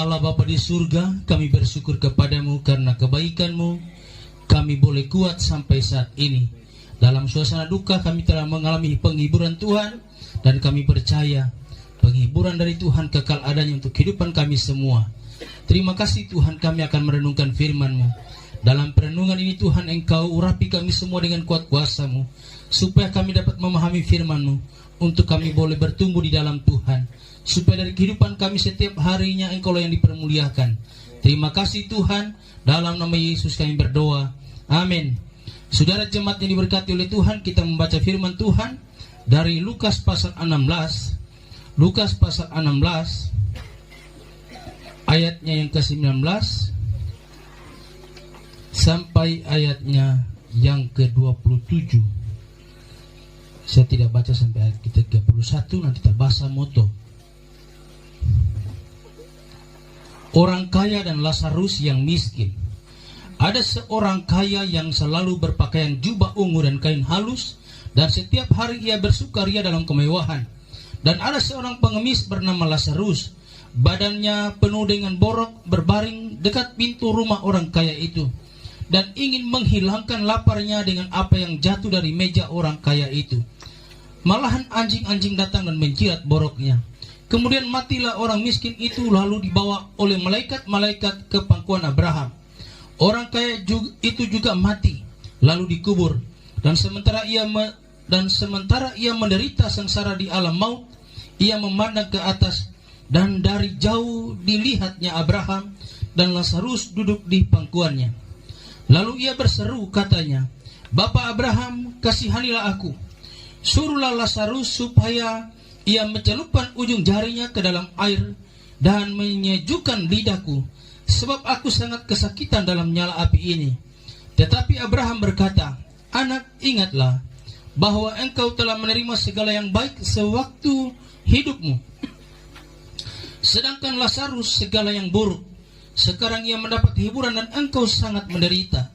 Allah Bapa di surga, kami bersyukur kepadamu karena kebaikanmu kami boleh kuat sampai saat ini. Dalam suasana duka kami telah mengalami penghiburan Tuhan, dan kami percaya penghiburan dari Tuhan kekal adanya untuk kehidupan kami semua. Terima kasih Tuhan, kami akan merenungkan firman-Mu. Dalam perenungan ini Tuhan, Engkau urapi kami semua dengan kuat kuasa-Mu, supaya kami dapat memahami firman-Mu, untuk kami boleh bertumbuh di dalam Tuhan, supaya dari kehidupan kami setiap harinya Engkau yang dipermuliakan. Terima kasih Tuhan, dalam nama Yesus kami berdoa, amin. Saudara jemaat yang diberkati oleh Tuhan, kita membaca firman Tuhan dari Lukas pasal 16. Lukas pasal 16 ayatnya yang ke-19 sampai ayatnya yang ke-27. Saya tidak baca sampai ayat ke-31, nanti kita bahasa moto. Orang kaya dan Lazarus yang miskin. Ada seorang kaya yang selalu berpakaian jubah ungu dan kain halus, dan setiap hari ia bersukaria dalam kemewahan. Dan ada seorang pengemis bernama Lazarus, badannya penuh dengan borok, berbaring dekat pintu rumah orang kaya itu, dan ingin menghilangkan laparnya dengan apa yang jatuh dari meja orang kaya itu. Malahan anjing-anjing datang dan menjilat boroknya. Kemudian matilah orang miskin itu, lalu dibawa oleh malaikat-malaikat ke pangkuan Abraham. Orang kaya itu juga mati, lalu dikubur. Dan sementara ia menderita sengsara di alam maut, ia memandang ke atas, dan dari jauh dilihatnya Abraham dan Lazarus duduk di pangkuannya. Lalu ia berseru, katanya, "Bapa Abraham, kasihanilah aku. Suruhlah Lazarus supaya ia mencelupkan ujung jarinya ke dalam air dan menyejukkan lidahku, sebab aku sangat kesakitan dalam nyala api ini." Tetapi Abraham berkata, "Anak, ingatlah bahwa engkau telah menerima segala yang baik sewaktu hidupmu, sedangkan Lazarus segala yang buruk. Sekarang ia mendapat hiburan dan engkau sangat menderita.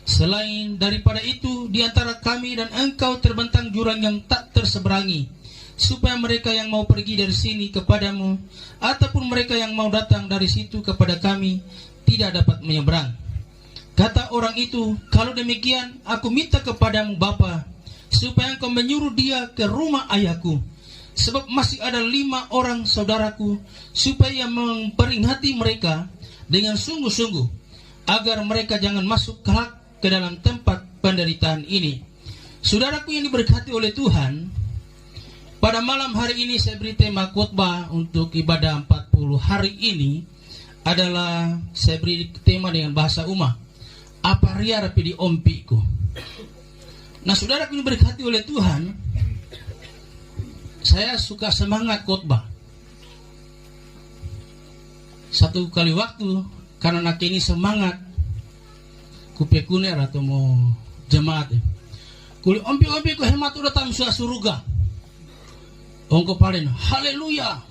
Selain daripada itu, di antara kami dan engkau terbentang jurang yang tak terseberangi, supaya mereka yang mau pergi dari sini kepadamu, ataupun mereka yang mau datang dari situ kepada kami, tidak dapat menyeberang." Kata orang itu, "Kalau demikian, aku minta kepadamu Bapa, supaya engkau menyuruh dia ke rumah ayahku, sebab masih ada 5 orang saudaraku, supaya memperingati mereka dengan sungguh-sungguh, agar mereka jangan masuk kelak ke dalam tempat penderitaan ini." Saudaraku yang diberkati oleh Tuhan, pada malam hari ini saya beri tema khotbah untuk ibadah 40 hari ini adalah, saya beri tema dengan bahasa Uma, "Apa ria rapi di ompiku." Nah, saudaraku yang diberkati oleh Tuhan, saya suka semangat khotbah. Satu kali waktu, karena anak ini semangat, kupe kuner atau mau jemaat, kuli ompi-ompi ku hemat udah tam surga. Ongko palen, haleluya.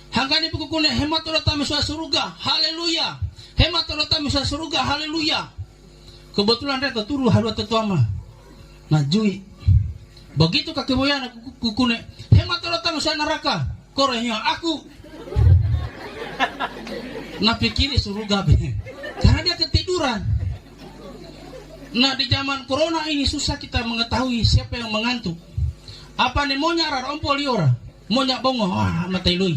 Hangkani puku kuner hemat udah tam surga, haleluya. Hemat udah tam surga, haleluya. Kebetulan mereka turu halua tetuama. Nah, jui. Begitu kaki moyana kukune, hemat udah tam neraka. Korenya aku. Nah, pikir surga be. Karena dia ketiduran. Nah, di zaman corona ini susah kita mengetahui siapa yang mengantuk. Apa nih mau nyarar ompol liora, mau nyak bongo, wah mata lui.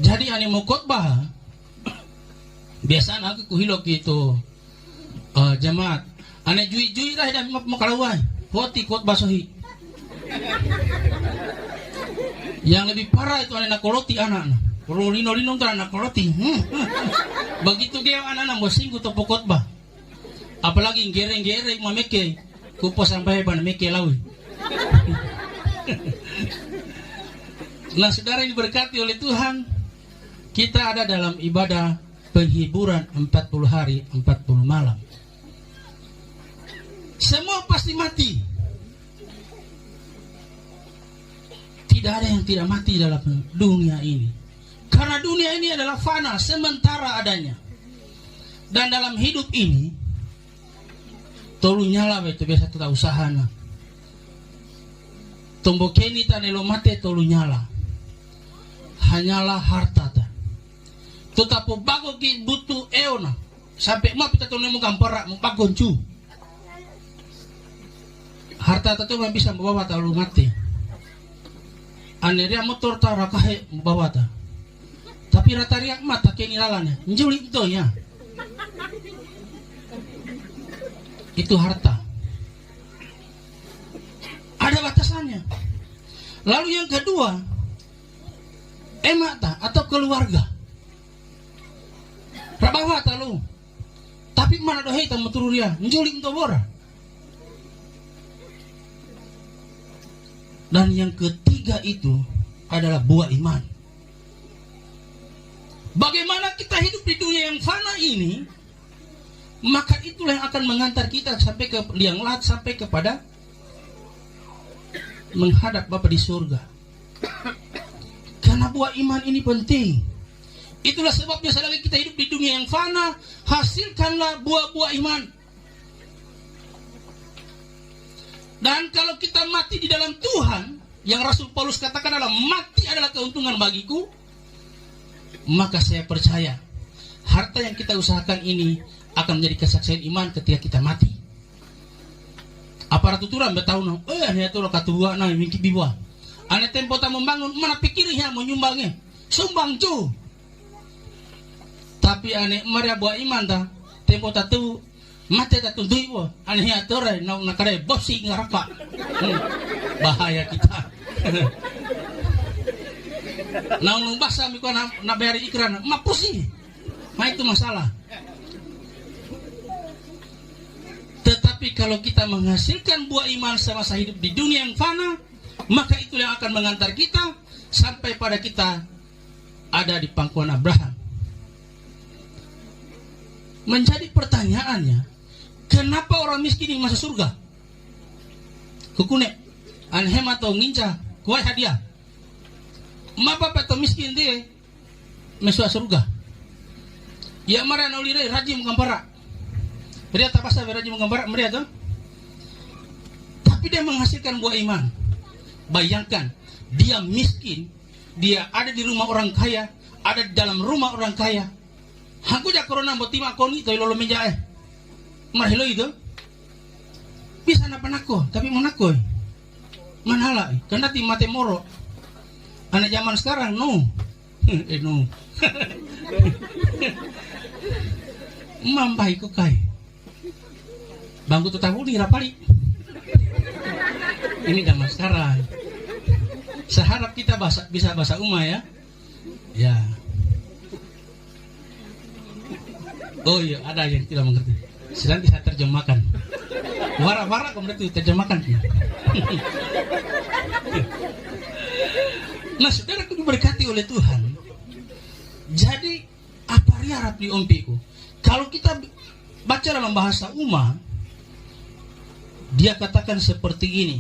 Jadi ane mau khotbah, biasanya aku kuhilok gitu jemaat. Ane jui dah dan mau kalawai, hoti khotbah sohi. Yang lebih parah itu ane nakoloti anak. Kalau lino-lino tuh anak koloti. Begitu dia anak-anak mau singgu topo khotbah. Apalagi gereng-gereng mameke, kupo sampai ban meke lawi. Nah, saudara yang diberkati oleh Tuhan, kita ada dalam ibadah penghiburan 40 hari 40 malam. Semua pasti mati. Tidak ada yang tidak mati dalam dunia ini. Karena dunia ini adalah fana, sementara adanya. Dan dalam hidup ini, tolu nyala itu biasa kita usahana. tombokeni tanelo mate tolu nyala. Hanyalah harta ta. Tetapi bago ki butuh eona sampai mau kita tonu gampara mau pagoncu. Harta ta tu bisa membawa ta lu mati. Aneria motor ta rakahe membawa ta. Tapi rata riak mata kini lalanya. Njuli itu ya. Itu harta. Ada batasannya. Lalu yang kedua, emata atau keluarga. Rabawa talu. Tapi mana dohei tamu tururia, njuli untuk bora. Dan yang ketiga itu adalah buah iman. Bagaimana kita hidup di dunia yang fana ini, maka itulah yang akan mengantar kita sampai ke liang lahat, sampai kepada menghadap Bapa di surga. Karena buah iman ini penting. Itulah sebabnya selagi kita hidup di dunia yang fana, hasilkanlah buah-buah iman. Dan kalau kita mati di dalam Tuhan, yang Rasul Paulus katakan adalah mati adalah keuntungan bagiku, maka saya percaya harta yang kita usahakan ini akan menjadi kesaksian iman ketika kita mati. Aparat tuturan bertahun ane itu katua na mingki biwa. Ane tempo ta membangun mana pikirnya menyumbangnya. Sumbang cu. Tapi ane maria buah iman ta tempo ta tu mate ta tundui wo. Ane ya tore na nakare bosi ngaraka. Bahaya kita. Nah, basa mi ko na bayar ikran, mapusi. Nah, itu masalah. Tetapi kalau kita menghasilkan buah iman semasa hidup di dunia yang fana, maka itu yang akan mengantar kita sampai pada kita ada di pangkuan Abraham. Menjadi pertanyaannya, kenapa orang miskin ini masuk surga? Kukune, anhem atau nginca, kuai hadiah. Mapa pato miskin dia mesua surga. Ya mara naulire rajim gampara. Dia tak pasal rajim gampara mereka tu. Tapi dia menghasilkan buah iman. Bayangkan, dia miskin, dia ada di rumah orang kaya, ada di dalam rumah orang kaya. Aku jak corona motima koni to lolo meja Marhelo itu. Bisa napa nako, tapi manako. Manhala, karena ti mate moro. Anak zaman sekarang no. No. Mampai ko kai. Bangku tu tahu di rapali. Ini zaman sekarang. Seharap kita bisa bahasa Uma ya. Ya. Oh iya, ada yang tidak mengerti. Sedang bisa terjemahkan. Wara-wara kemudian itu terjemahkan. Nah, saudara aku diberkati oleh Tuhan. Jadi apa harap di ompiku? Kalau kita baca dalam bahasa Uma, dia katakan seperti ini.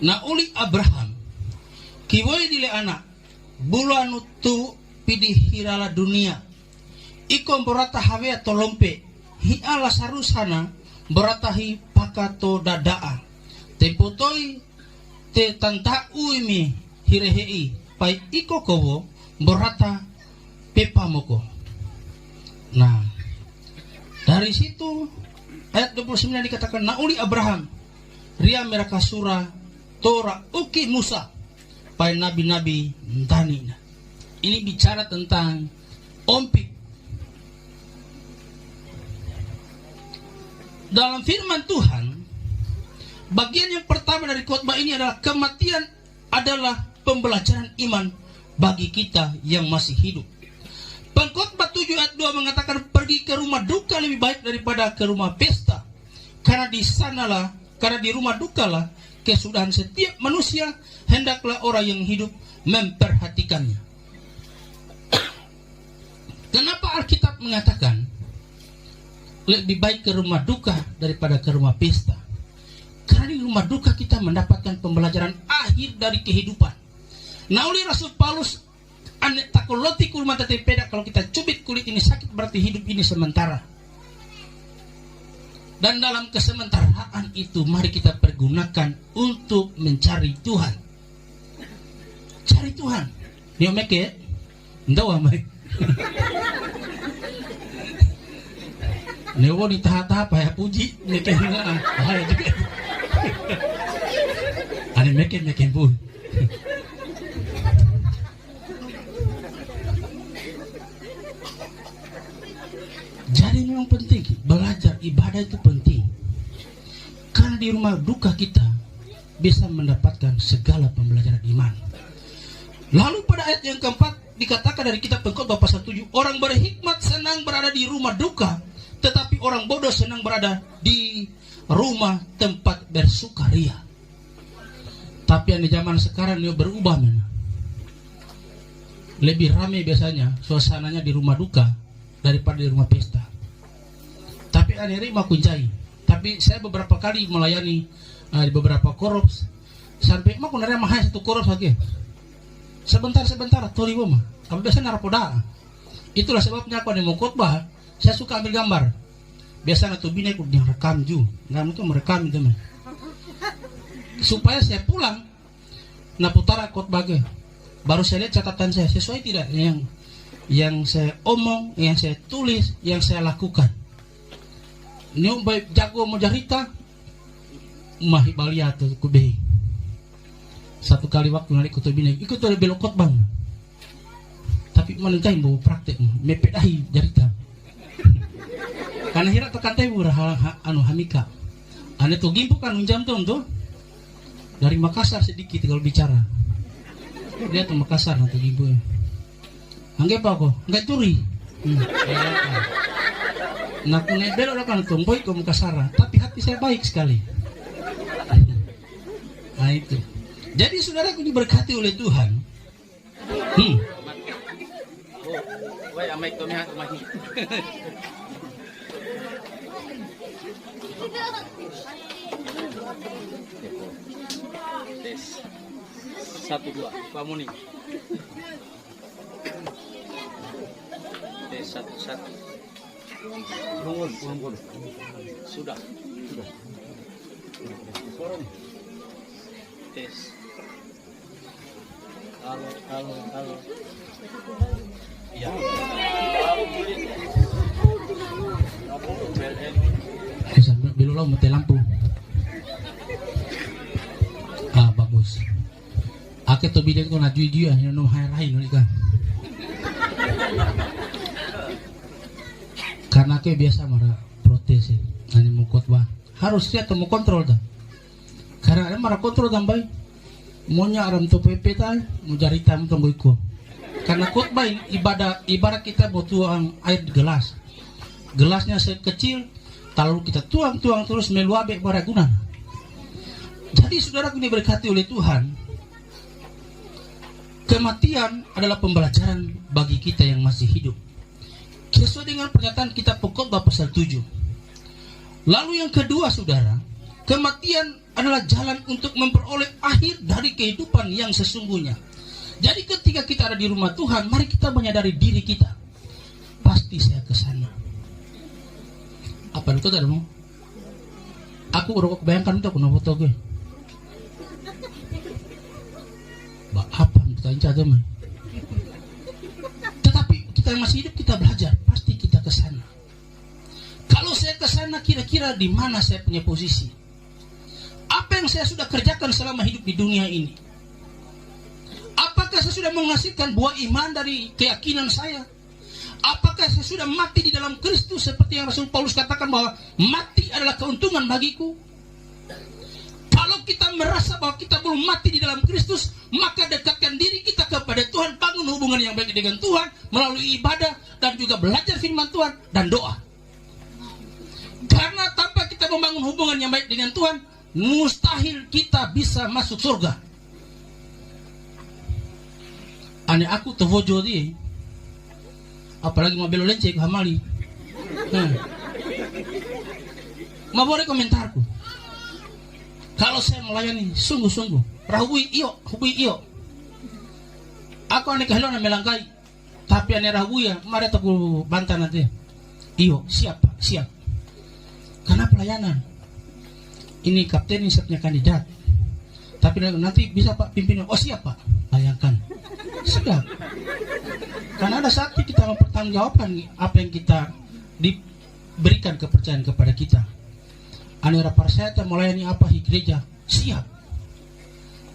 Na uli Abraham, kiwai dile anak, bulanu tu pidih hirala dunia, ikom berata hawe atau lompe, hi ala sarusana beratahi pakato dadaa, tempotoi te tanta uimi hirehei pai iko kowo berata pepamoko. Nah, dari situ ayat 29 dikatakan nauli Abraham ria meraka surah Torah uki Musa pai nabi-nabi tani. Ini bicara tentang ompik. Dalam firman Tuhan, bagian yang pertama dari khotbah ini adalah kematian adalah pembelajaran iman bagi kita yang masih hidup. Pengkhotbah 7 ayat 2 mengatakan pergi ke rumah duka lebih baik daripada ke rumah pesta. Karena di rumah dukalah kesudahan setiap manusia, hendaklah orang yang hidup memperhatikannya. Kenapa Alkitab mengatakan lebih baik ke rumah duka daripada ke rumah pesta? Karena di rumah duka kita mendapatkan pembelajaran akhir dari kehidupan. Nah, oleh Rasul Paulus, anek takoloti kulma tetepeda, kalau kita cubit kulit ini sakit berarti hidup ini sementara. Dan dalam kesementaraan itu mari kita pergunakan untuk mencari Tuhan. Cari Tuhan. Dia meke, ndawa mai. Newo di tahap ya puji meke enggak. Bahaya juga. Ane meke pun. Jadi memang penting belajar ibadah itu penting. Karena di rumah duka kita bisa mendapatkan segala pembelajaran iman. Lalu pada ayat yang keempat dikatakan dari kitab Pengkhotbah pasal 7, orang berhikmat senang berada di rumah duka, tetapi orang bodoh senang berada di rumah tempat bersukaria. Tapi yang di zaman sekarang dia berubah, lebih ramai biasanya suasananya di rumah duka daripada di rumah pesta. Tapi akhirnya mah kunjai. Tapi saya beberapa kali melayani di beberapa koros sampai mah kunare mah satu koros lagi. Sebentar tori mah. Kami biasa narapoda. Itulah sebabnya aku mau khotbah, saya suka ambil gambar. Biasanya tuh bini aku direkam ju. Nggak itu merekam itu mah. Supaya saya pulang nah putara khotbah ke. Baru saya lihat catatan saya sesuai tidak yang saya omong, yang saya tulis, yang saya lakukan. Ini baik jago mau jarita, mahi balia tuh kubeh. Satu kali waktu narik kutubine, ikut dari belok khotbah. Tapi menentai mau praktek, mepedahi jarita. Karena hira tekan teh anu hamika. Ane tuh gimpu kan unjam tuh dari Makassar sedikit kalau bicara. Dia tuh Makassar nanti gimpu. Anggap apa kok? Enggak curi. Nah, punya belok kan tomboy ke Makassar, tapi hati saya baik sekali. Nah itu. Jadi saudaraku diberkati oleh Tuhan. Satu dua, Pak Muni. Satu. Bangun. Sudah. Tes. Halo. Ya. Belum mati lampu. Bagus. Ake to bidang ko na dia yang no hai kan. Karena aku biasa marah protes sih, hanya mau khotbah. Harus siap mau kontrol dah. Karena ada marah kontrol tambah. Maunya aram tu pepe tay, mau cari tam tunggu ikut. Karena khotbah ibarat kita butuh air di gelas. Gelasnya sekecil, lalu kita tuang terus meluapek pada guna. Jadi saudaraku diberkati oleh Tuhan. Kematian adalah pembelajaran bagi kita yang masih hidup. Sesuai dengan pernyataan kitab Pengkhotbah pasal 7. Lalu yang kedua saudara, kematian adalah jalan untuk memperoleh akhir dari kehidupan yang sesungguhnya. Jadi ketika kita ada di rumah Tuhan, mari kita menyadari diri kita. Pasti saya ke sana. Apa itu tadi mau? Aku udah bayangkan itu aku foto gue. Apa kita aja mah. Kita yang masih hidup kita belajar, pasti kita ke sana. Kalau saya ke sana kira-kira di mana saya punya posisi? Apa yang saya sudah kerjakan selama hidup di dunia ini? Apakah saya sudah menghasilkan buah iman dari keyakinan saya? Apakah saya sudah mati di dalam Kristus seperti yang Rasul Paulus katakan bahwa mati adalah keuntungan bagiku? Kalau kita merasa bahwa kita belum mati di dalam Kristus, maka dekatkan diri kita kepada Tuhan, bangun hubungan yang baik dengan Tuhan melalui ibadah dan juga belajar firman Tuhan dan doa. Karena tanpa kita membangun hubungan yang baik dengan Tuhan, mustahil kita bisa masuk surga. Ane aku terwojo dia, apalagi mau belok lenceng hamali. Mau boleh komentarku? Kalau saya melayani sungguh-sungguh, rahui iyo. Aku ane kehilangan melangkai, tapi ane rahui ya, mari aku bantah nanti. Iyo, siap. karena pelayanan. Ini kapten, ini siapnya kandidat. Tapi nanti bisa Pak pimpinan. Oh siap Pak, bayangkan. Siap. Karena ada saat kita mempertanggungjawabkan apa yang kita diberikan kepercayaan kepada kita. Anera Parseta melayani apa di gereja, siap.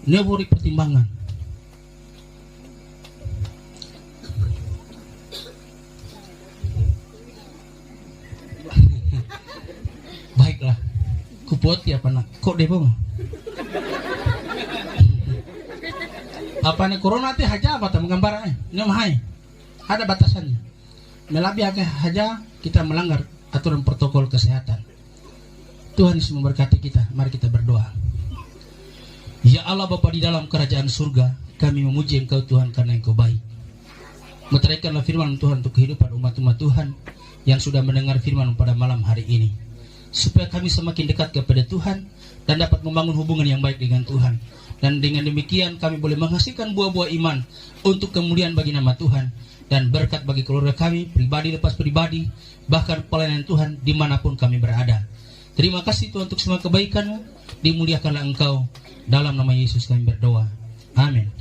Nebori pertimbangan. Baiklah, kupuat ya apa nak? Kok deh bang? Apa nih corona teh haja apa tak menggambarnya? Ini mahai, ada batasannya. Melabi agak haja kita melanggar aturan protokol kesehatan. Tuhan Yesus memberkati kita. Mari kita berdoa. Ya Allah Bapa di dalam kerajaan surga, kami memuji Engkau Tuhan karena Engkau baik. Meteraikanlah firman Tuhan untuk kehidupan umat-umat Tuhan yang sudah mendengar firman pada malam hari ini, supaya kami semakin dekat kepada Tuhan dan dapat membangun hubungan yang baik dengan Tuhan. Dan dengan demikian kami boleh menghasilkan buah-buah iman untuk kemuliaan bagi nama Tuhan dan berkat bagi keluarga kami, pribadi lepas pribadi, bahkan pelayanan Tuhan dimanapun kami berada. Terima kasih Tuhan untuk semua kebaikan-Mu. Dimuliakanlah Engkau. Dalam nama Yesus kami berdoa. Amin.